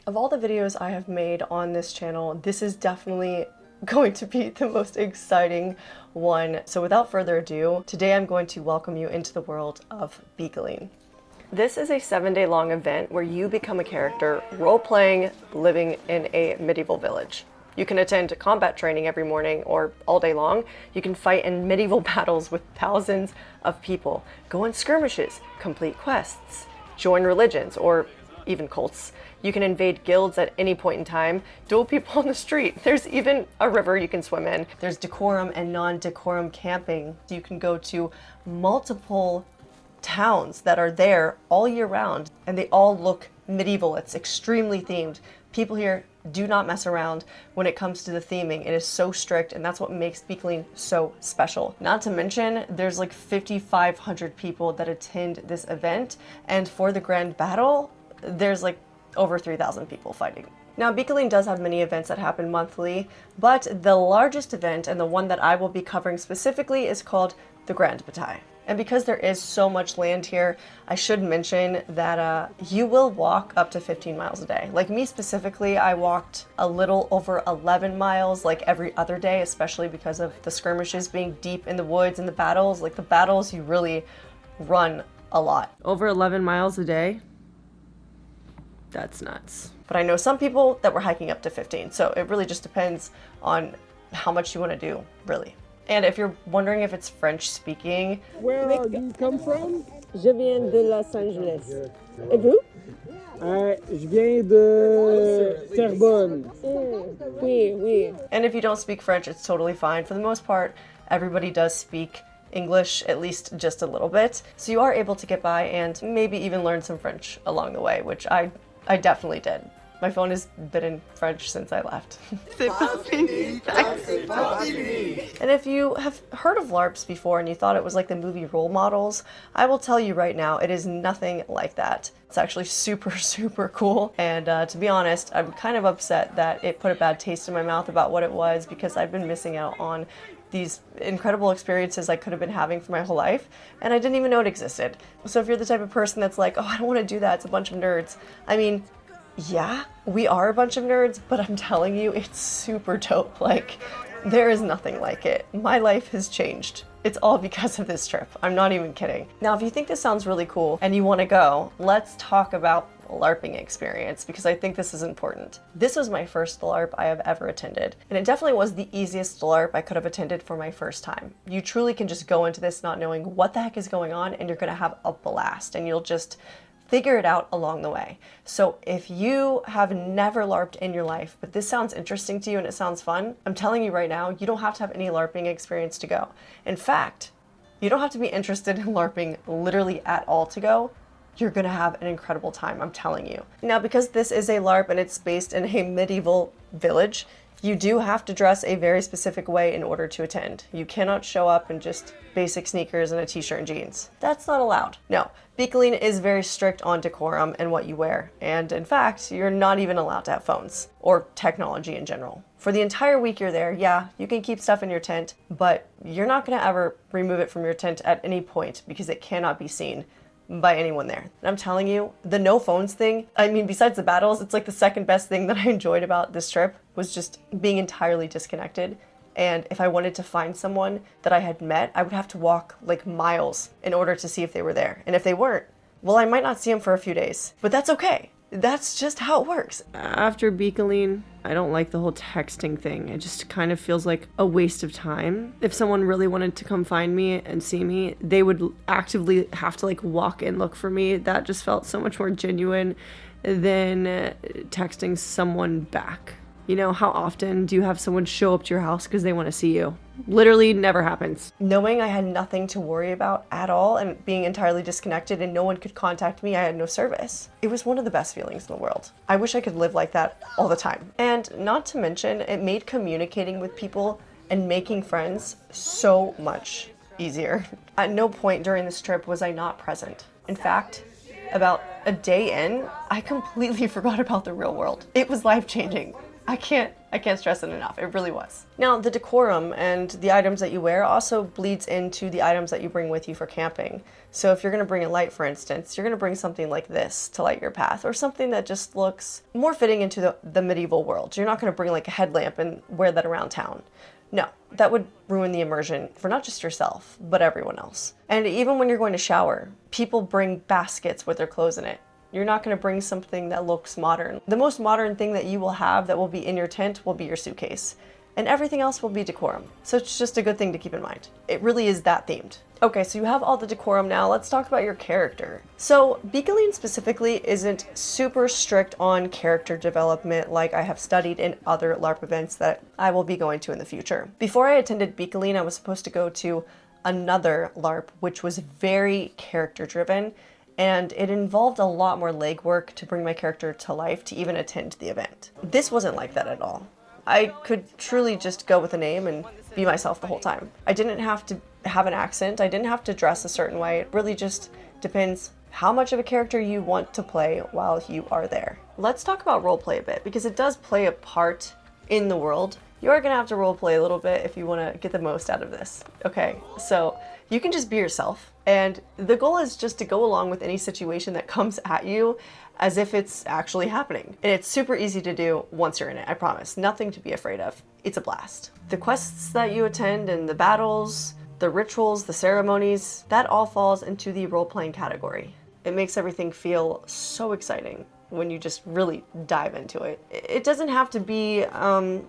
Of all the videos I have made on this channel, this is definitely going to be the most exciting one. So without further ado, today I'm going to welcome you into the world of Bicolline. This is a 7-day long event where you become a character role-playing, living in a medieval village. You can attend combat training every morning or all day long. You can fight in medieval battles with thousands of people, go on skirmishes, complete quests, join religions or even cults. You can invade guilds at any point in time, duel people on the street. There's even a river you can swim in. There's decorum and non-decorum camping. You can go to multiple towns that are there all year round, and they all look medieval. It's extremely themed. People here do not mess around when it comes to the theming. It is so strict, and that's what makes Bicolline so special. Not to mention, there's like 5,500 people that attend this event, and for the grand battle, there's like over 3,000 people fighting. Now, Bicolline does have many events that happen monthly, but the largest event, and the one that I will be covering specifically, is called the 𝚌𝚘𝚖𝚎. And because there is so much land here, I should mention that you will walk up to 15 miles a day. Like me specifically, I walked a little over 11 miles like every other day, especially because of the skirmishes being deep in the woods and the battles. Like the battles, you really run a lot. Over 11 miles a day? That's nuts. But I know some people that were hiking up to 15, so it really just depends on how much you want to do, really. And if you're wondering if it's French speaking... Where are you come from? Je viens de Los Angeles. Et vous? Je viens de Terrebonne. Oui, oui. And if you don't speak French, it's totally fine. For the most part, everybody does speak English, at least just a little bit. So you are able to get by and maybe even learn some French along the way, which I definitely did. My phone has been in French since I left. And if you have heard of LARPs before and you thought it was like the movie role models, I will tell you right now, it is nothing like that. It's actually super, super cool. And to be honest, I'm kind of upset that it put a bad taste in my mouth about what it was, because I've been missing out on these incredible experiences I could have been having for my whole life, and I didn't even know it existed. So if you're the type of person that's like, oh, I don't want to do that, it's a bunch of nerds. I mean, yeah, we are a bunch of nerds, but I'm telling you, it's super dope. Like, there is nothing like it. My life has changed. It's all because of this trip. I'm not even kidding. Now, if you think this sounds really cool and you want to go, let's talk about LARPing experience, because I think this is important. This was my first LARP I have ever attended, and it definitely was the easiest LARP I could have attended for my first time. You truly can just go into this not knowing what the heck is going on, and you're gonna have a blast, and you'll just figure it out along the way. So if you have never LARPed in your life, but this sounds interesting to you and it sounds fun, I'm telling you right now, you don't have to have any LARPing experience to go. In fact, you don't have to be interested in LARPing literally at all to go. You're gonna have an incredible time, I'm telling you. Now, because this is a LARP and it's based in a medieval village, you do have to dress a very specific way in order to attend. You cannot show up in just basic sneakers and a t-shirt and jeans. That's not allowed. No, Bicolline is very strict on decorum and what you wear. And in fact, you're not even allowed to have phones or technology in general. For the entire week you're there, yeah, you can keep stuff in your tent, but you're not gonna ever remove it from your tent at any point because it cannot be seen by anyone there. And I'm telling you, the no phones thing, I mean, besides the battles, it's like the second best thing that I enjoyed about this trip was just being entirely disconnected. And if I wanted to find someone that I had met, I would have to walk like miles in order to see if they were there. And if they weren't, well, I might not see them for a few days, but that's okay. That's just how it works. After Bicolline, I don't like the whole texting thing. It just kind of feels like a waste of time. If someone really wanted to come find me and see me, they would actively have to like walk and look for me. That just felt so much more genuine than texting someone back. You know, how often do you have someone show up to your house because they want to see you? Literally never happens. Knowing I had nothing to worry about at all and being entirely disconnected and no one could contact me, I had no service. It was one of the best feelings in the world. I wish I could live like that all the time. And not to mention, it made communicating with people and making friends so much easier. At no point during this trip was I not present. In fact, about a day in, I completely forgot about the real world. It was life-changing. I can't stress it enough. It really was. Now, the decorum and the items that you wear also bleeds into the items that you bring with you for camping. So if you're going to bring a light, for instance, you're going to bring something like this to light your path, or something that just looks more fitting into the medieval world. You're not going to bring like a headlamp and wear that around town. No, that would ruin the immersion for not just yourself, but everyone else. And even when you're going to shower, people bring baskets with their clothes in it. You're not going to bring something that looks modern. The most modern thing that you will have that will be in your tent will be your suitcase. And everything else will be decorum. So it's just a good thing to keep in mind. It really is that themed. Okay, so you have all the decorum now. Let's talk about your character. So Bicolline specifically isn't super strict on character development like I have studied in other LARP events that I will be going to in the future. Before I attended Bicolline, I was supposed to go to another LARP, which was very character driven. And it involved a lot more legwork to bring my character to life to even attend the event. This wasn't like that at all. I could truly just go with a name and be myself the whole time. I didn't have to have an accent. I didn't have to dress a certain way. It really just depends how much of a character you want to play while you are there. Let's talk about roleplay a bit, because it does play a part in the world. You are gonna have to roleplay a little bit if you wanna get the most out of this. Okay, so you can just be yourself. And the goal is just to go along with any situation that comes at you as if it's actually happening. And it's super easy to do once you're in it, I promise. Nothing to be afraid of. It's a blast. The quests that you attend and the battles, the rituals, the ceremonies, that all falls into the role-playing category. It makes everything feel so exciting when you just really dive into it. It doesn't have to be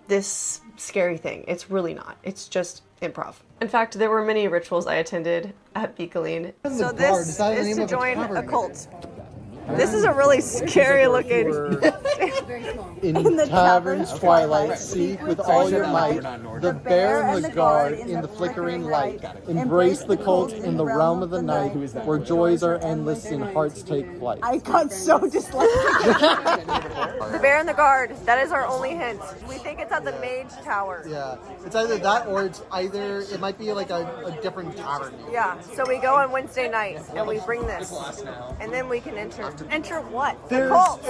this scary thing. It's really not. It's just improv. In fact, there were many rituals I attended at Bicolline. So this is to join a cult. This is a really scary looking... In the tavern's twilight, seek with all your might the bear and the guard in the flickering light. Embrace the cult in the realm of the night, where joys are endless and hearts take flight. I got so dyslexic. The bear and the guard, that is our only hint. We think it's at the Mage Tower. Yeah, it's either that or it might be like a different tavern. Yeah, so we go on Wednesday night and we bring this. And then we can enter. Enter what? There's the cult.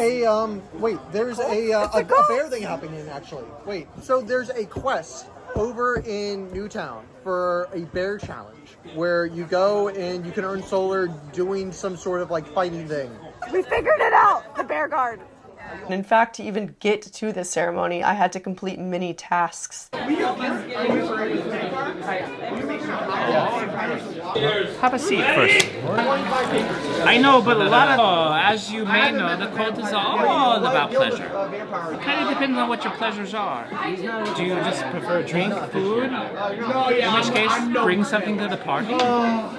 There's a bear thing happening actually. Wait, so there's a quest over in Newtown for a bear challenge where you go and you can earn solar doing some sort of like fighting thing. We figured it out! The bear guard. And in fact, to even get to this ceremony, I had to complete many tasks. Have a seat first. I know, but a lot of, as you may know, the cult is all about pleasure. It kind of depends on what your pleasures are. Do you just prefer drink, food? In which case, bring something to the party.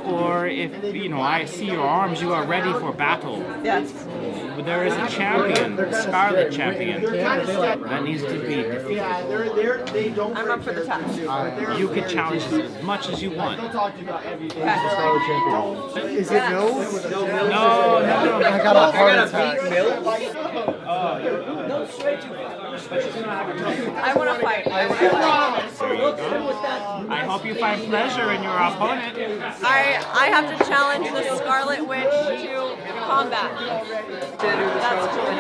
Or if, I see your arms, you are ready for battle. Yes. There is a champion, Scarlet Champion, that needs to be defeated. I'm up for the task. You can challenge as much as you want. Is it no? No. I got a heart attack. I want to fight. I hope you find pleasure in your opponent. I have to challenge the Scarlet Witch to combat. That's cool.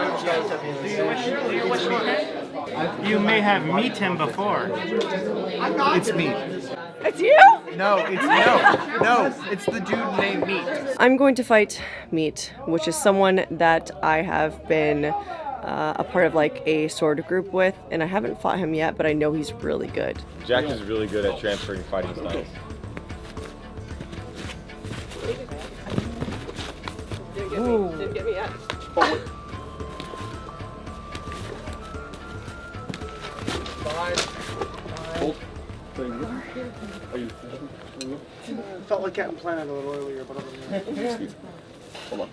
Do you wish for him? You may have met him before. It's me. It's you? No, it's the dude named Meat. I'm going to fight Meat, which is someone that I have been a part of like a sword group with, and I haven't fought him yet, but I know he's really good. Jack is really good at transferring fighting styles. Didn't get me yet. Felt like Captain Planet a little earlier, but other than that. Hold on.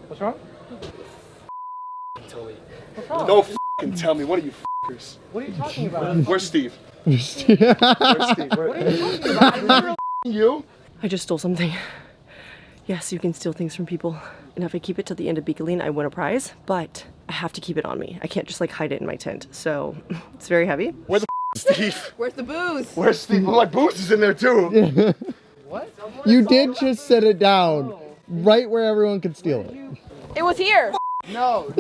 What's wrong? Don't f***ing tell me. What are you f***ers? What are you talking about? Where's Steve? What are you talking about? You? I just stole something. Yes, you can steal things from people. And if I keep it till the end of Bicolline, I win a prize, but I have to keep it on me. I can't just like hide it in my tent. So it's very heavy. Where the f*** is Steve? Where's the booze? Where's Steve? Well, my booze is in there too. What? You did just set it down right where everyone could steal it. It was here. No.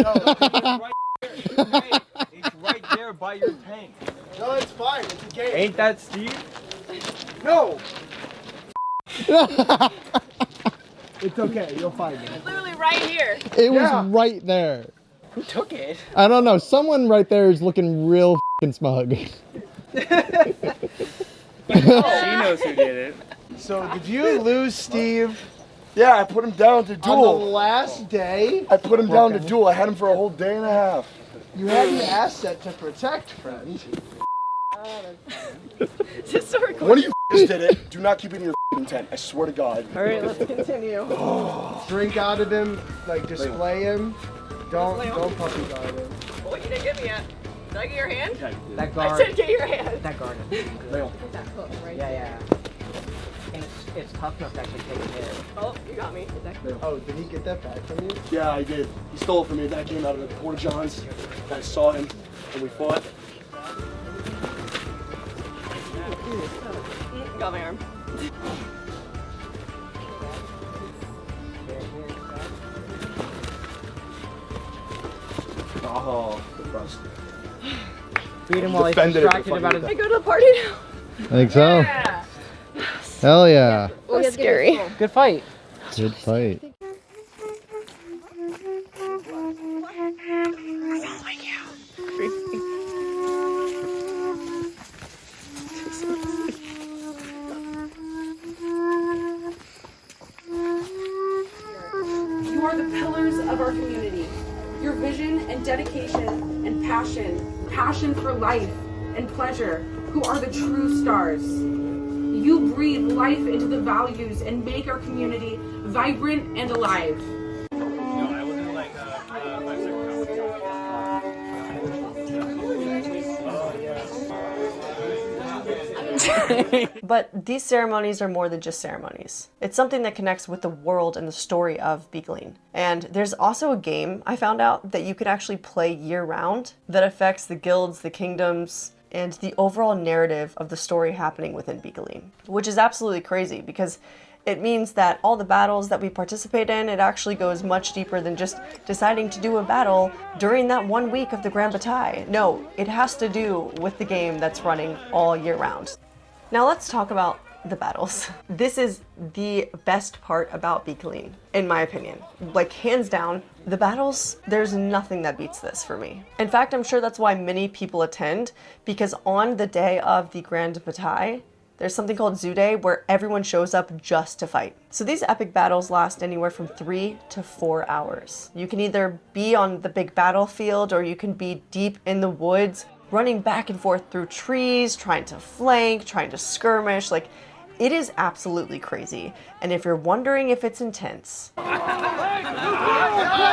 It's right there by your tank. No, it's fine. It's a game. Ain't that Steve? No. It's okay. You'll find it. Literally right here. It was right there. Who took it? I don't know. Someone right there is looking real f***ing smug. She knows who did it. So did you lose Steve Yeah, I put him down to on the duel. last day? I put him down to duel. I had him for a whole day and a half. You had an asset to protect, friend. Just so recording. One of you f***ers did it. Do not keep it in your f***ing tent. I swear to God. All right, let's continue. Drink out of him, like display him. Don't puppy guard him. What you didn't get me yet? Did I get your hand? That I guard. said get your hand. That guard. That hook, right? Yeah. And it's tough enough to actually take a hit. Oh, you got me. Oh, did he get that back from you? Yeah, I did. He stole it from me. That came out of the Porta Johns. I saw him and we fought. Got my arm. Oh, the rust. Beat him while he's Defended it, distracted about his. I go to the party now. I think so. Yeah. Hell yeah. It was scary. Good fight. Good fight. You are the pillars of our community. Your vision and dedication and passion for life and pleasure, who are the true stars. You breathe life into the values and make our community vibrant and alive. But these ceremonies are more than just ceremonies. It's something that connects with the world and the story of Bicolline. And there's also a game I found out that you can actually play year-round that affects the guilds, the kingdoms, and the overall narrative of the story happening within Bicolline, which is absolutely crazy because it means that all the battles that we participate in, it actually goes much deeper than just deciding to do a battle during that 1 week of the Grand Bataille. No, it has to do with the game that's running all year round. Now let's talk about the battles. This is the best part about Bicolline, in my opinion. Like, hands down, the battles, there's nothing that beats this for me. In fact, I'm sure that's why many people attend, because on the day of the Grand Bataille, there's something called Zoo Day where everyone shows up just to fight. So these epic battles last anywhere from 3 to 4 hours. You can either be on the big battlefield or you can be deep in the woods, running back and forth through trees, trying to flank, trying to skirmish. Like, it is absolutely crazy. And if you're wondering if it's intense,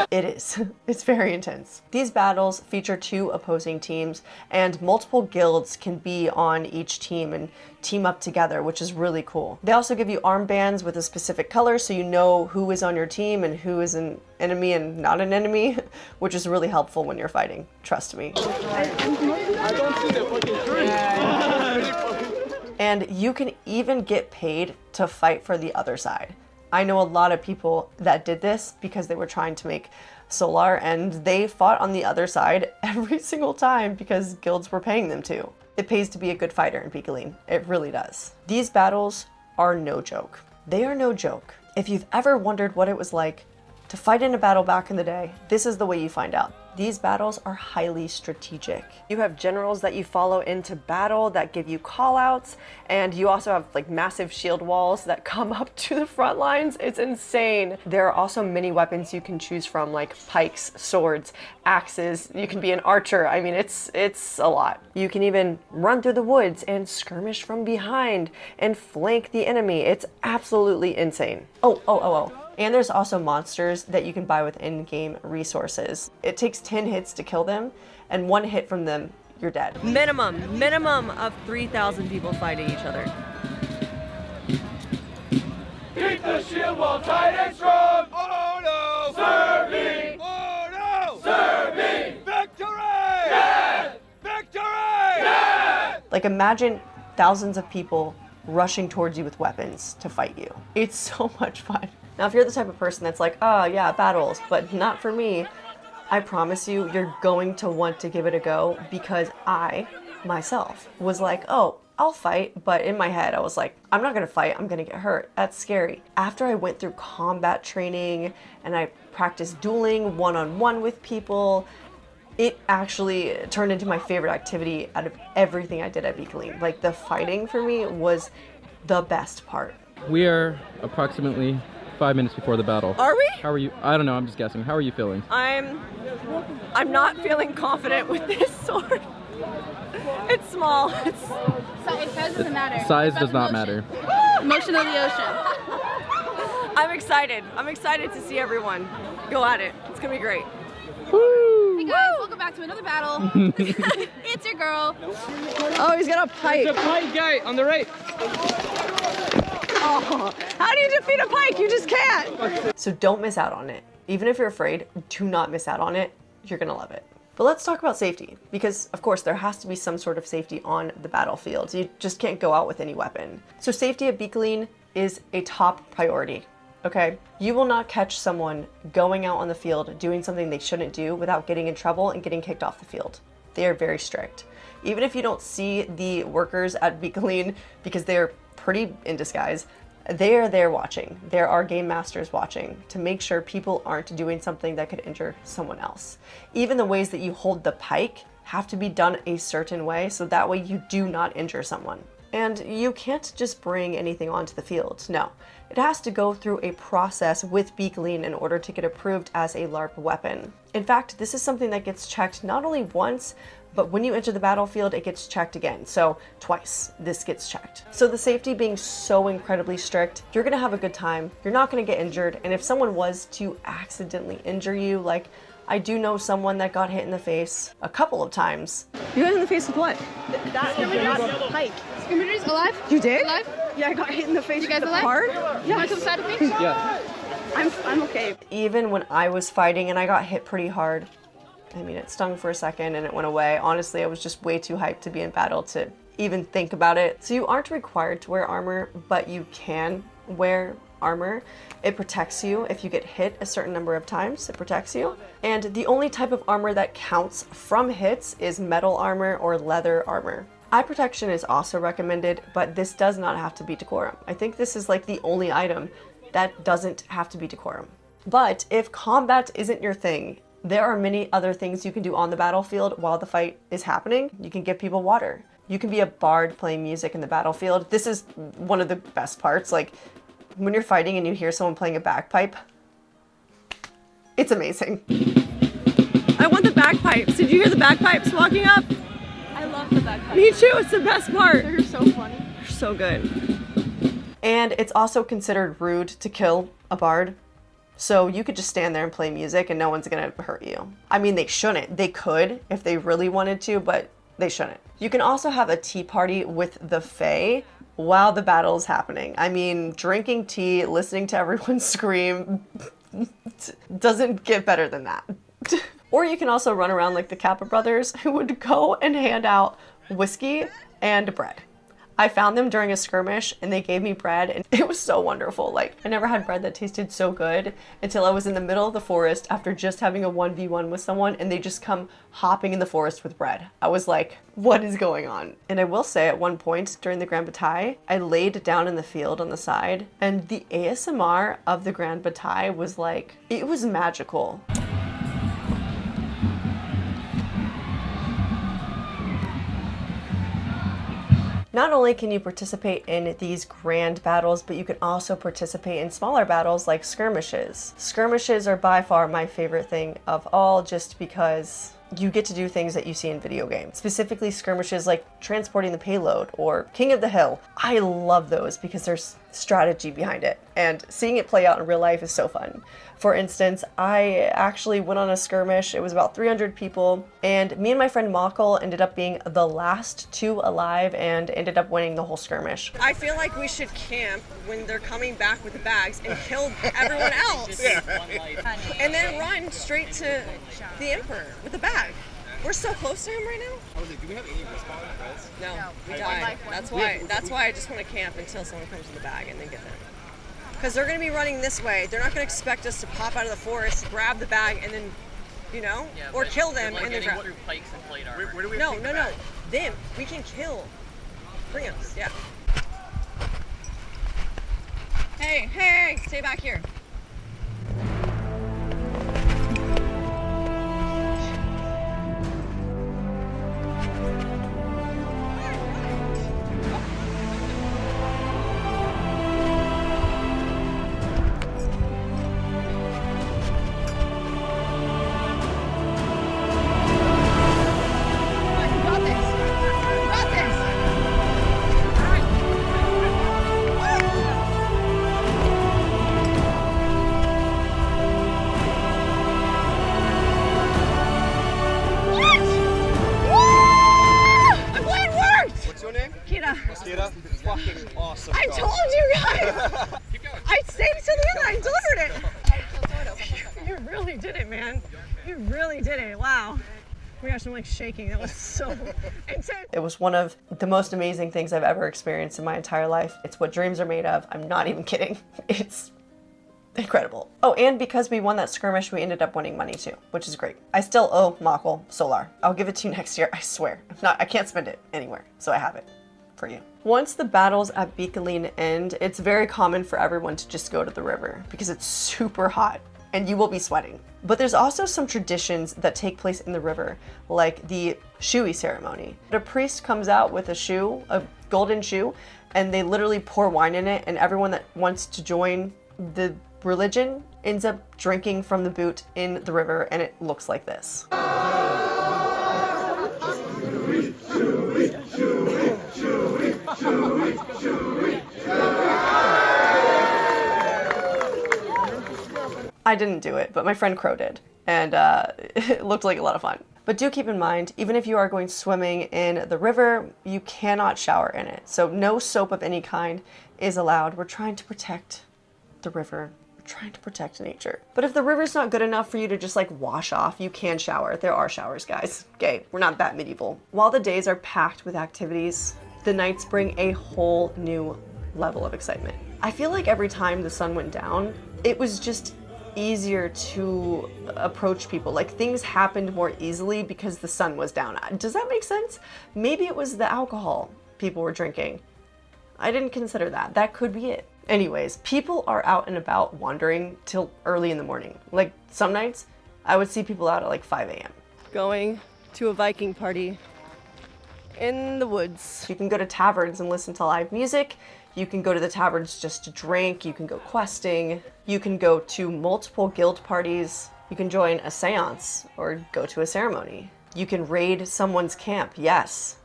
it is. It's very intense. These battles feature 2 opposing teams, and multiple guilds can be on each team and team up together, which is really cool. They also give you armbands with a specific color so you know who is on your team and who is an enemy and not an enemy, which is really helpful when you're fighting. Trust me. And you can even get paid to fight for the other side. I know a lot of people that did this because they were trying to make Solar, and they fought on the other side every single time because guilds were paying them to. It pays to be a good fighter in Bicolline. It really does. These battles are no joke. They are no joke. If you've ever wondered what it was like to fight in a battle back in the day, this is the way you find out. These battles are highly strategic. You have generals that you follow into battle that give you callouts, and you also have like massive shield walls that come up to the front lines. It's insane. There are also many weapons you can choose from, like pikes, swords, axes. You can be an archer. I mean, it's a lot. You can even run through the woods and skirmish from behind and flank the enemy. It's absolutely insane. Oh. And there's also monsters that you can buy with in-game resources. It takes 10 hits to kill them, and 1 hit from them, you're dead. Minimum of 3,000 people fighting each other. Keep the shield wall tight and strong. Oh no! Serving! Oh no! Serving! Victory! Yes! Victory! Yes! Like, imagine thousands of people rushing towards you with weapons to fight you. It's so much fun. Now, if you're the type of person that's like, oh yeah, battles, but not for me, I promise you, you're going to want to give it a go because I, myself, was like, oh, I'll fight, but in my head I was like, I'm not gonna fight, I'm gonna get hurt. That's scary. After I went through combat training and I practiced dueling one-on-one with people, it actually turned into my favorite activity out of everything I did at Bicolline. Like, the fighting for me was the best part. We are approximately 5 minutes before the battle. Are we? How are you? I don't know, I'm just guessing. How are you feeling? I'm not feeling confident with this sword. It's small. Size doesn't matter. Size does not matter. Motion of the ocean. I'm excited. I'm excited to see everyone go at it. It's gonna be great. Woo! Hey guys, welcome back to another battle. It's your girl. Oh, he's got a pike. There's a pike guy on the right. Oh, how do you defeat a pike? You just can't. So don't miss out on it. Even if you're afraid, do not miss out on it. You're gonna love it. But let's talk about safety, because of course there has to be some sort of safety on the battlefield. You just can't go out with any weapon. So safety at Bicolline is a top priority, okay? You will not catch someone going out on the field doing something they shouldn't do without getting in trouble and getting kicked off the field. They are very strict. Even if you don't see the workers at Bicolline, because they're pretty in disguise, they are there watching. There are game masters watching to make sure people aren't doing something that could injure someone else. Even the ways that you hold the pike have to be done a certain way, so that way you do not injure someone. And you can't just bring anything onto the field, no. It has to go through a process with Bicolline in order to get approved as a LARP weapon. In fact, this is something that gets checked not only once, but when you enter the battlefield, it gets checked again. So twice this gets checked. So the safety being so incredibly strict, you're gonna have a good time. You're not gonna get injured. And if someone was to accidentally injure you, like I do know someone that got hit in the face a couple of times. You got hit in the face with what? That pike. Scrimmagers alive? You did? Alive? Yeah, I got hit in the face. You guys with alive? hard? You want to come side of me? Yeah. I'm okay. Even when I was fighting and I got hit pretty hard, I mean, it stung for a second and it went away. Honestly, I was just way too hyped to be in battle to even think about it. So you aren't required to wear armor, but you can wear armor. It protects you. If you get hit a certain number of times, it protects you. And the only type of armor that counts from hits is metal armor or leather armor. Eye protection is also recommended, but this does not have to be decorum. I think this is like the only item that doesn't have to be decorum. But if combat isn't your thing, there are many other things you can do on the battlefield while the fight is happening. You can give people water. You can be a bard playing music in the battlefield. This is one of the best parts. Like when you're fighting and you hear someone playing a bagpipe, it's amazing. I want the bagpipes. Did you hear the bagpipes walking up? I love the bagpipes. Me too. It's the best part. They're so funny. They're so good. And it's also considered rude to kill a bard. So you could just stand there and play music and no one's gonna hurt you. I mean, they shouldn't. They could if they really wanted to, but they shouldn't. You can also have a tea party with the Fae while the battle is happening. I mean, drinking tea, listening to everyone scream, doesn't get better than that. Or you can also run around like the Kappa brothers who would go and hand out whiskey and bread. I found them during a skirmish and they gave me bread and it was so wonderful. Like, I never had bread that tasted so good until I was in the middle of the forest after just having a 1v1 with someone and they just come hopping in the forest with bread. I was like, what is going on? And I will say at one point during the Grand Bataille, I laid down in the field on the side and the ASMR of the Grand Bataille was like, it was magical. Not only can you participate in these grand battles, but you can also participate in smaller battles like skirmishes. Skirmishes are by far my favorite thing of all, just because you get to do things that you see in video games. Specifically skirmishes like transporting the payload or King of the Hill. I love those because there's strategy behind it and seeing it play out in real life is so fun. For instance, I actually went on a skirmish. It was about 300 people and me and my friend Michael ended up being the last two alive and ended up winning the whole skirmish. I feel like we should camp when they're coming back with the bags and kill everyone else. And then run straight to the Emperor with the bag. We're so close to him right now. I was like, do we have any respawn res? No, we died. That's why I just want to camp until someone comes to the bag and then get them. Because they're going to be running this way. They're not going to expect us to pop out of the forest, grab the bag, and then you know? Yeah, or but kill them like and they're getting trapped. through pikes and plate armor. Where do we No, pick no, them no. at? Them. We can kill. Bring us, yeah. Hey, hey, stay back here. Fucking awesome. I told you guys! I stayed till the end, I delivered it! You really did it, man. You really did it, wow. Oh my gosh, I'm like shaking, that was so intense. It was one of the most amazing things I've ever experienced in my entire life. It's what dreams are made of, I'm not even kidding. It's incredible. Oh, and because we won that skirmish, we ended up winning money too, which is great. I still owe Michael Solar. I'll give it to you next year, I swear. I can't spend it anywhere, so I have it for you. Once the battles at Bicolline end, it's very common for everyone to just go to the river because it's super hot and you will be sweating. But there's also some traditions that take place in the river, like the 𝚖𝚐𝚎 ceremony. A priest comes out with a shoe, a golden shoe, and they literally pour wine in it, and everyone that wants to join the religion ends up drinking from the boot in the river, and it looks like this. I didn't do it, but my friend Crow did, and it looked like a lot of fun. But do keep in mind, even if you are going swimming in the river, you cannot shower in it. So no soap of any kind is allowed. We're trying to protect the river. We're trying to protect nature. But if the river's not good enough for you to just like wash off, you can shower. There are showers, guys. Okay, we're not that medieval. While the days are packed with activities, the nights bring a whole new level of excitement. I feel like every time the sun went down, it was just easier to approach people. Like things happened more easily because the sun was down. Does that make sense? Maybe it was the alcohol people were drinking. I didn't consider that. That could be it. Anyways, people are out and about wandering till early in the morning. Like some nights, I would see people out at like 5 a.m. Going to a Viking party in the woods. You can go to taverns and listen to live music. You can go to the taverns just to drink. You can go questing. You can go to multiple guild parties. You can join a seance or go to a ceremony. You can raid someone's camp. Yes,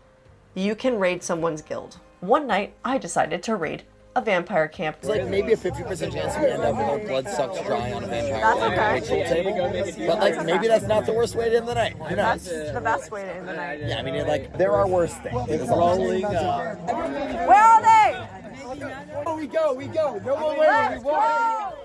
you can raid someone's guild. One night, I decided to raid a vampire camp. It's like maybe a 50% chance we end up with our blood sucks dry on a vampire That's okay. table. But like maybe that's not the worst way to end the night. Who knows? That's the best way to end the night. Yeah, I mean, like there are worse things. It's rolling. Where are they? We go. No more waiting.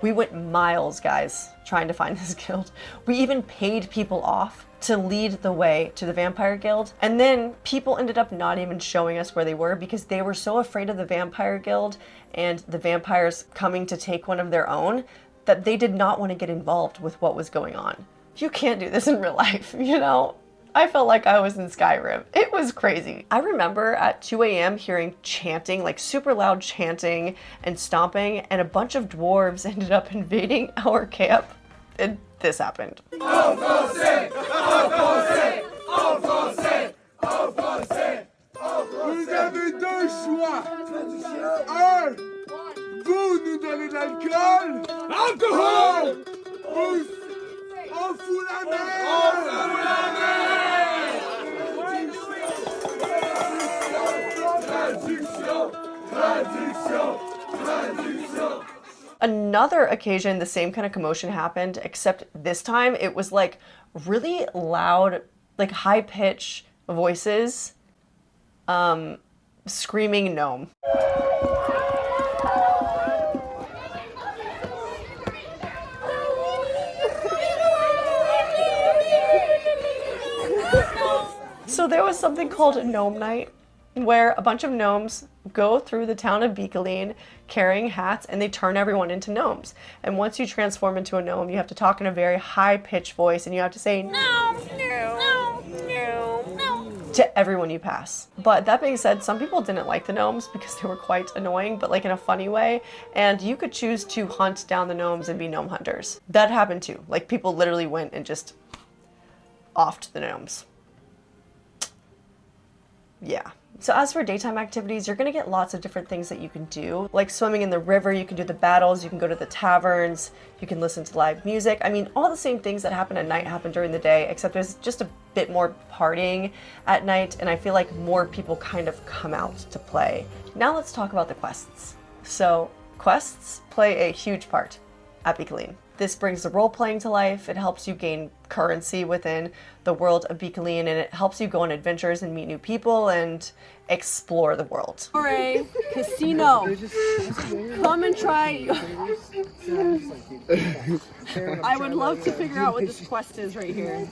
We went miles, guys, trying to find this guild. We even paid people off to lead the way to the vampire guild. And then people ended up not even showing us where they were because they were so afraid of the vampire guild and the vampires coming to take one of their own that they did not want to get involved with what was going on. You can't do this in real life, you know? I felt like I was in Skyrim. It was crazy. I remember at 2 a.m. hearing chanting, like super loud chanting and stomping, and a bunch of dwarves ended up invading our camp. And this happened. Vous avez deux choix. Un, vous nous donnez de l'alcool. Alcool! Ou on fout la merde! On fout la merde! Traduction! Traduction! Traduction! Another occasion, the same kind of commotion happened, except this time it was like really loud, like high-pitched voices, screaming gnome. So there was something called a gnome night where a bunch of gnomes go through the town of Bicolline carrying hats, and they turn everyone into gnomes. And once you transform into a gnome, you have to talk in a very high-pitched voice, and you have to say no, no, no, no to everyone you pass. But that being said, some people didn't like the gnomes because they were quite annoying, but like in a funny way, and you could choose to hunt down the gnomes and be gnome hunters. That happened too. Like, people literally went and just offed the gnomes. Yeah. So as for daytime activities, you're going to get lots of different things that you can do. Like swimming in the river, you can do the battles, you can go to the taverns, you can listen to live music. I mean, all the same things that happen at night happen during the day, except there's just a bit more partying at night, and I feel like more people kind of come out to play. Now let's talk about the quests. So quests play a huge part at Bicolline. This brings the role-playing to life, it helps you gain currency within the world of Bicolline, and it helps you go on adventures and meet new people and explore the world. Hooray! Casino! Come and try. I would love to figure out what this quest is right here,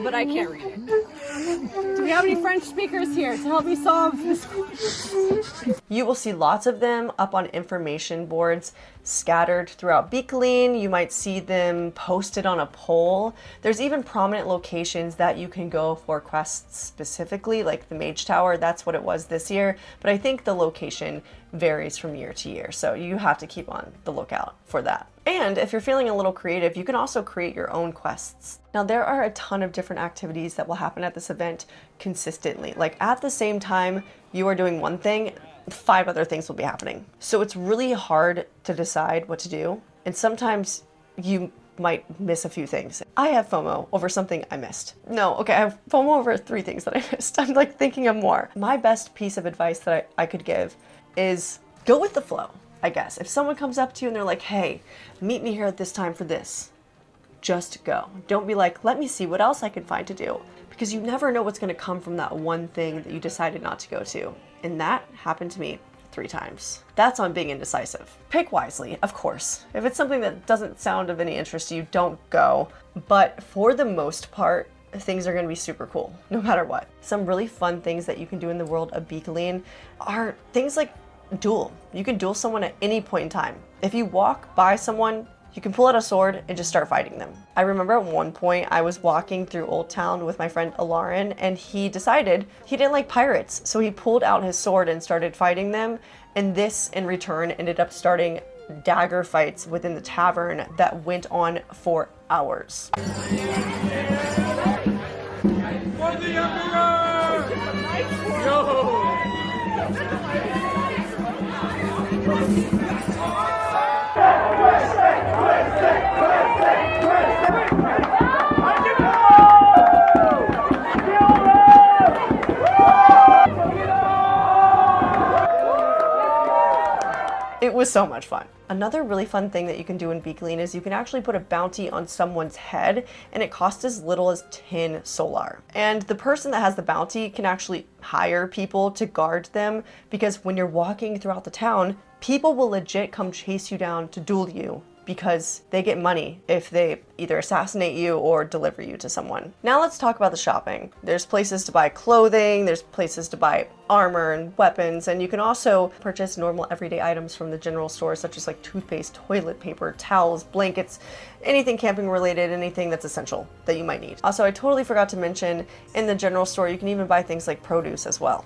but I can't read it. Do we have any French speakers here to help me solve this quest? You will see lots of them up on information boards scattered throughout Bicolline. You might see them posted on a pole. There's even prominent locations that you can go for quests specifically, like the Mage Tower. That's what it was this year, but I think the location varies from year to year, so you have to keep on the lookout for that. And if you're feeling a little creative, you can also create your own quests. Now, there are a ton of different activities that will happen at this event consistently. Like, at the same time you are doing one thing, 5 other things will be happening. So it's really hard to decide what to do, and sometimes you might miss a few things. I have FOMO over something I missed. No, okay, I have FOMO over 3 things that I missed. I'm like thinking of more. My best piece of advice that I could give is go with the flow, I guess. If someone comes up to you and they're like, hey, meet me here at this time for this, just go. Don't be like, let me see what else I can find to do, because you never know what's gonna come from that one thing that you decided not to go to. And that happened to me 3 times. That's on being indecisive. Pick wisely, of course. If it's something that doesn't sound of any interest to you, don't go. But for the most part, things are going to be super cool, no matter what. Some really fun things that you can do in the world of Bicolline are things like duel. You can duel someone at any point in time. If you walk by someone, you can pull out a sword and just start fighting them. I remember at one point I was walking through Old Town with my friend 𝚌𝚘𝚜𝚎, and he decided he didn't like pirates, so he pulled out his sword and started fighting them, and this in return ended up starting dagger fights within the tavern that went on for hours. For the Emperor! Go! It was so much fun. Another really fun thing that you can do in Bicolline is you can actually put a bounty on someone's head, and it costs as little as 10 solar. And the person that has the bounty can actually hire people to guard them, because when you're walking throughout the town, people will legit come chase you down to duel you, because they get money if they either assassinate you or deliver you to someone. Now let's talk about the shopping. There's places to buy clothing, there's places to buy armor and weapons, and you can also purchase normal everyday items from the general store, such as like toothpaste, toilet paper, towels, blankets, anything camping related, anything that's essential that you might need. Also, I totally forgot to mention, in the general store, you can even buy things like produce as well.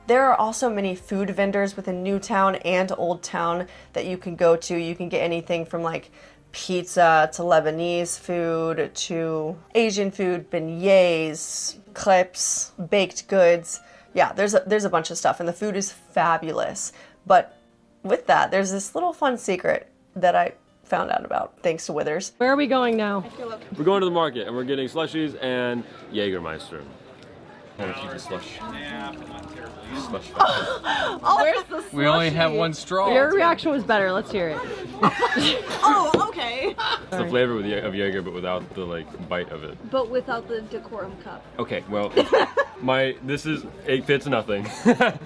There are also many food vendors within New Town and Old Town that you can go to. You can get anything from like pizza to Lebanese food to Asian food, beignets, crepes, baked goods. Yeah, there's a bunch of stuff, and the food is fabulous. But with that, there's this little fun secret that I found out about thanks to Withers. Where are we going now? We're going to the market, and we're getting slushies and Jägermeister. Slush. Oh, where's the We only have one straw. Your reaction was better. Let's hear it. Oh, okay. It's the flavor of Jaeger, but without the like bite of it. But without the decorum cup. Okay, well, this is 𝚖𝚜𝚎𝚎.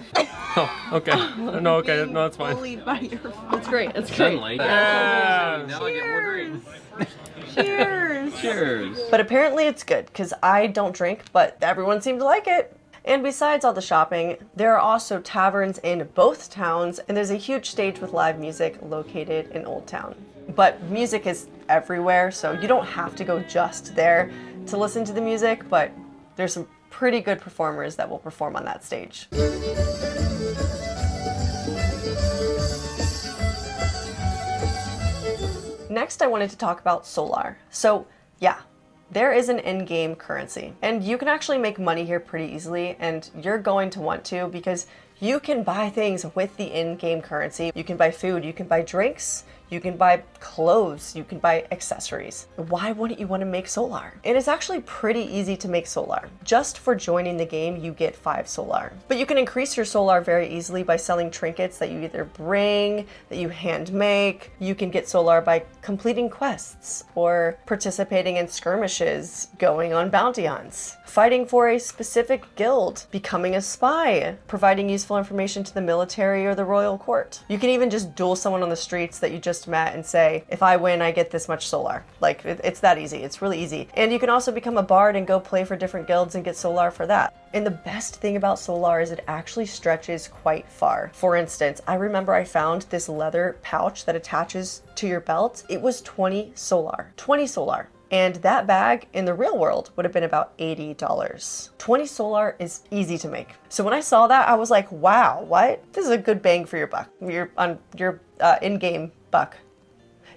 Oh, okay. No, okay, no, that's fine. It's great. It's great. Yeah. Now I get more drinks. Cheers! Cheers! But apparently it's good, because I don't drink, but everyone seemed to like it. And besides all the shopping, there are also taverns in both towns, and there's a huge stage with live music located in Old Town. But music is everywhere, so you don't have to go just there to listen to the music, but there's some pretty good performers that will perform on that stage. Next, I wanted to talk about Solar. So yeah, there is an in-game currency, and you can actually make money here pretty easily, and you're going to want to because you can buy things with the in-game currency. You can buy food, you can buy drinks, you can buy clothes, you can buy accessories. Why wouldn't you want to make Solar? And it's actually pretty easy to make Solar. Just for joining the game, you get 5 Solar. But you can increase your Solar very easily by selling trinkets that you either bring, that you hand make. You can get Solar by completing quests or participating in skirmishes, going on bounty hunts, fighting for a specific guild, becoming a spy, providing useful information to the military or the royal court. You can even just duel someone on the streets that you just met and say, if I win, I get this much Solar. Like, it's that easy. It's really easy. And you can also become a bard and go play for different guilds and get Solar for that. And the best thing about Solar is it actually stretches quite far. For instance, I remember I found this leather pouch that attaches to your belt. It was 20 Solar. 20 Solar. And that bag in the real world would have been about $80. 20 Solar is easy to make. So when I saw that, I was like, wow, what? This is a good bang for your buck. Your in-game buck.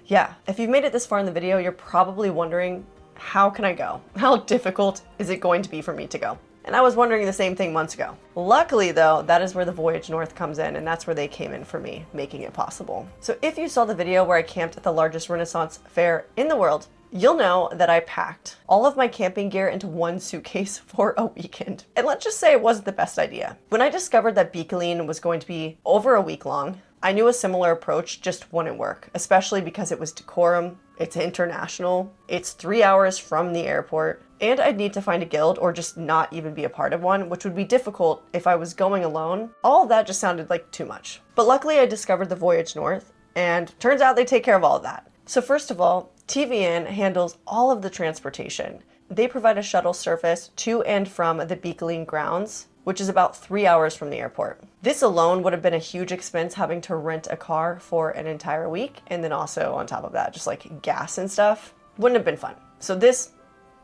Yeah, if you've made it this far in the video, you're probably wondering, how can I go? How difficult is it going to be for me to go? And I was wondering the same thing months ago. Luckily though, that is where the Voyage North comes in, and that's where they came in for me, making it possible. So if you saw the video where I camped at the largest Renaissance fair in the world, you'll know that I packed all of my camping gear into one suitcase for a weekend. And let's just say it wasn't the best idea. When I discovered that Bicolline was going to be over a week long, I knew a similar approach just wouldn't work, especially because it was decorum, it's international, it's 3 hours from the airport, and I'd need to find a guild or just not even be a part of one, which would be difficult if I was going alone. All of that just sounded like too much. But luckily I discovered the Voyage North, and turns out they take care of all of that. So first of all, TVN handles all of the transportation. They provide a shuttle service to and from the Bicolline grounds, which is about 3 hours from the airport. This alone would have been a huge expense, having to rent a car for an entire week, and then also on top of that, just like gas and stuff. Wouldn't have been fun. So this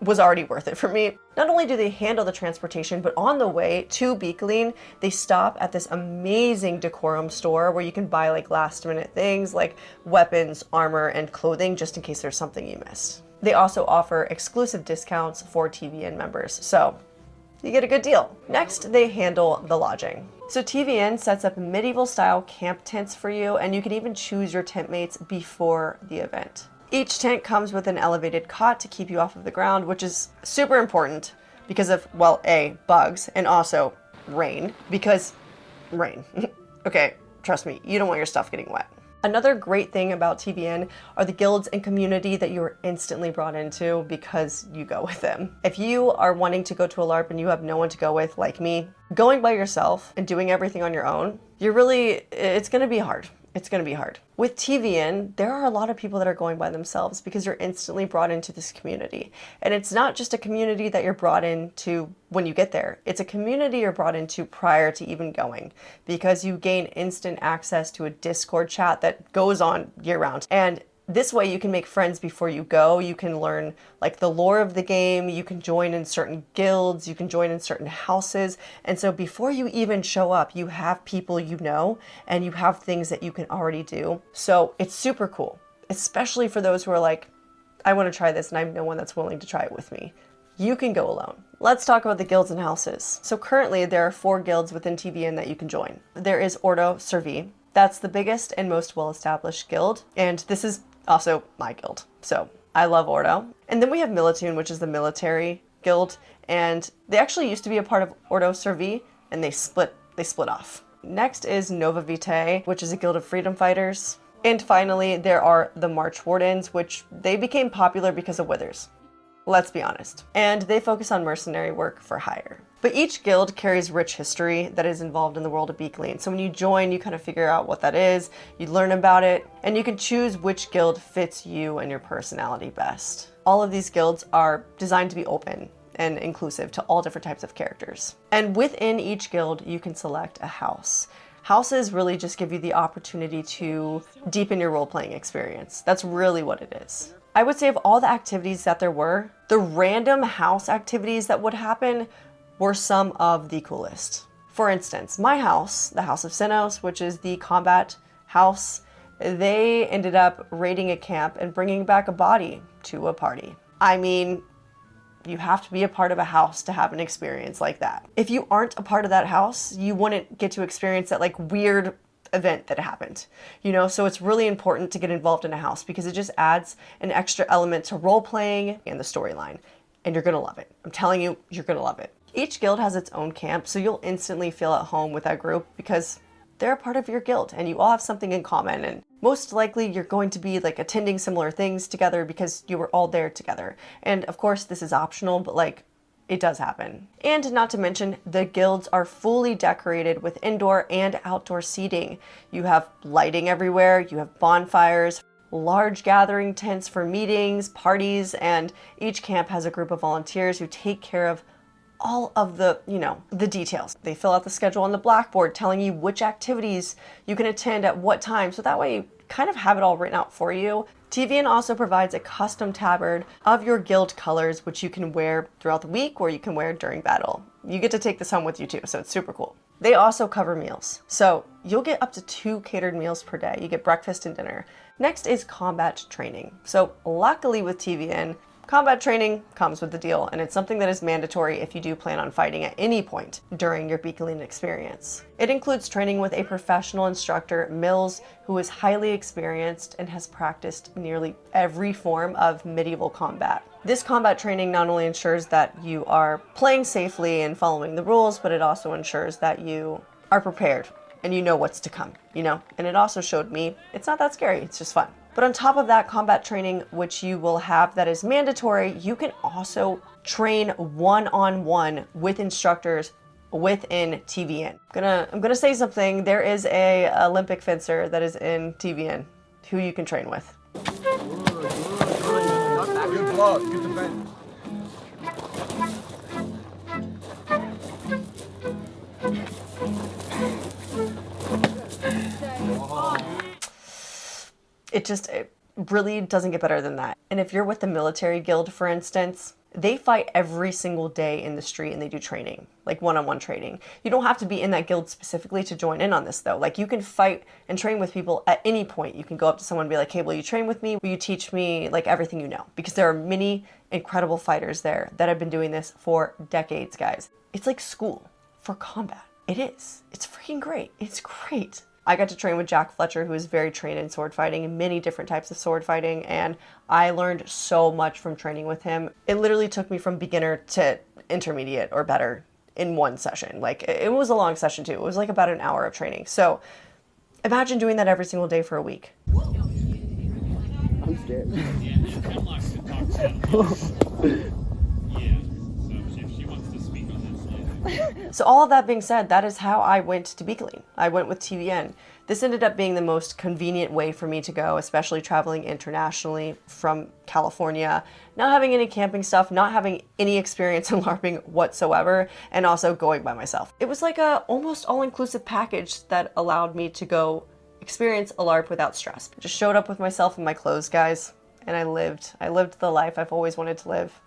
was already worth it for me. Not only do they handle the transportation, but on the way to Bicolline, they stop at this amazing decorum store where you can buy like last minute things like weapons, armor, and clothing just in case there's something you missed. They also offer exclusive discounts for TVN members, so you get a good deal. Next, they handle the lodging. So TVN sets up medieval style camp tents for you, and you can even choose your tent mates before the event. Each tent comes with an elevated cot to keep you off of the ground, which is super important because of, well, A, bugs, and also rain, because rain. Okay, trust me, you don't want your stuff getting wet. Another great thing about TVN are the guilds and community that you are instantly brought into because you go with them. If you are wanting to go to a LARP and you have no one to go with, like me, going by yourself and doing everything on your own, it's gonna be hard. It's gonna be hard. With TVN, there are a lot of people that are going by themselves because you're instantly brought into this community. And it's not just a community that you're brought into when you get there. It's a community you're brought into prior to even going, because you gain instant access to a Discord chat that goes on year round. And this way you can make friends before you go. You can learn like the lore of the game. You can join in certain guilds. You can join in certain houses. And so before you even show up, you have people you know, and you have things that you can already do. So it's super cool, especially for those who are like, I want to try this and I have no one that's willing to try it with me. You can go alone. Let's talk about the guilds and houses. So currently there are 4 guilds within TVN that you can join. There is 𝚌𝚘𝚎𝚎. That's the biggest and most well-established guild. And this is also my guild. So I love 𝚌𝚘𝚎𝚎. And then we have 𝚘𝚜𝚎𝚎, which is the military guild. And they actually used to be a part of 𝚌𝚘𝚎𝚎, and they split off. Next is Nova Vitae, which is a guild of freedom fighters. And finally, there are the March Wardens, which they became popular because of withers. Let's be honest. And they focus on mercenary work for hire. But each guild carries rich history that is involved in the world of Bicolline. So when you join, you kind of figure out what that is, you learn about it, and you can choose which guild fits you and your personality best. All of these guilds are designed to be open and inclusive to all different types of characters. And within each guild, you can select a house. Houses really just give you the opportunity to deepen your role-playing experience. That's really what it is. I would say of all the activities that there were, the random house activities that would happen were some of the coolest. For instance, my house, the House of 𝚖𝚎𝚎, which is the combat house, they ended up raiding a camp and bringing back a body to a party. I mean, you have to be a part of a house to have an experience like that. If you aren't a part of that house, you wouldn't get to experience that like weird event that happened, you know? So it's really important to get involved in a house because it just adds an extra element to role playing and the storyline, and you're gonna love it. I'm telling you, you're gonna love it. Each guild has its own camp, so you'll instantly feel at home with that group because they're a part of your guild and you all have something in common, and most likely you're going to be like attending similar things together because you were all there together. And of course this is optional, but like it does happen. And not to mention, the guilds are fully decorated with indoor and outdoor seating. You have lighting everywhere, you have bonfires, large gathering tents for meetings, parties, and each camp has a group of volunteers who take care of all of the, you know, the details. They fill out the schedule on the blackboard telling you which activities you can attend at what time, so that way you kind of have it all written out for you. TVN also provides a custom tabard of your guild colors, which you can wear throughout the week or you can wear during battle. You get to take this home with you too, so it's super cool. They also cover meals. So you'll get up to 2 catered meals per day. You get breakfast and dinner. Next is combat training. So luckily with TVN, combat training comes with the deal, and it's something that is mandatory if you do plan on fighting at any point during your Bicolline experience. It includes training with a professional instructor, Mills, who is highly experienced and has practiced nearly every form of medieval combat. This combat training not only ensures that you are playing safely and following the rules, but it also ensures that you are prepared and you know what's to come, you know? And it also showed me it's not that scary, it's just fun. But on top of that combat training, which you will have that is mandatory, you can also train one-on-one with instructors within TVN. I'm gonna say something. There is a Olympic fencer that is in TVN who you can train with. Good block, good defense. It really doesn't get better than that. And if you're with the military guild, for instance, they fight every single day in the street and they do training, like one-on-one training. You don't have to be in that guild specifically to join in on this though. Like you can fight and train with people at any point. You can go up to someone and be like, hey, will you train with me? Will you teach me like everything you know? Because there are many incredible fighters there that have been doing this for decades, guys. It's like school for combat. It is. It's freaking great. It's great. I got to train with Jack Fletcher, who is very trained in sword fighting and many different types of sword fighting, and I learned so much from training with him. It literally took me from beginner to intermediate or better in one session. Like, it was a long session too. It was like about an hour of training. So imagine doing that every single day for a week. I'm scared. So all of that being said, that is how I went to Bicolline. I went with TVN. This ended up being the most convenient way for me to go, especially traveling internationally from California, not having any camping stuff, not having any experience in LARPing whatsoever, and also going by myself. It was like a almost all-inclusive package that allowed me to go experience a LARP without stress. I just showed up with myself and my clothes, guys, and I lived the life I've always wanted to live.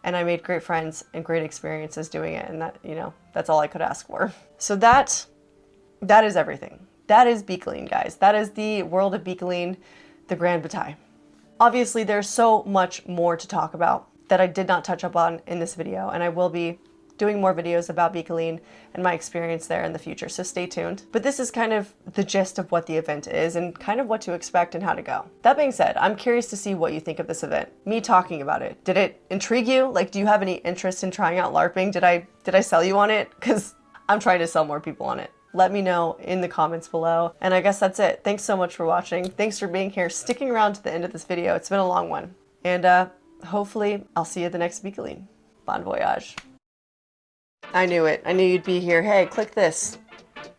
And I made great friends and great experiences doing it, and that, you know, that's all I could ask for. So that is everything. That is Bicolline, guys. That is the world of Bicolline, the Grand Bataille. Obviously, there's so much more to talk about that I did not touch up on in this video, and I will be doing more videos about Bicolline and my experience there in the future, so stay tuned. But this is kind of the gist of what the event is and kind of what to expect and how to go. That being said, I'm curious to see what you think of this event. Me talking about it. Did it intrigue you? Like, do you have any interest in trying out LARPing? Did I sell you on it? Because I'm trying to sell more people on it. Let me know in the comments below. And I guess that's it. Thanks so much for watching. Thanks for being here, sticking around to the end of this video. It's been a long one. And hopefully I'll see you at the next Bicolline. Bon voyage. I knew it. I knew you'd be here. Hey, click this.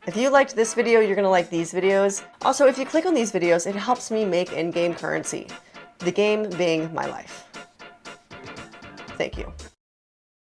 If you liked this video, you're gonna like these videos. Also, if you click on these videos, it helps me make in-game currency. The game being my life. Thank you.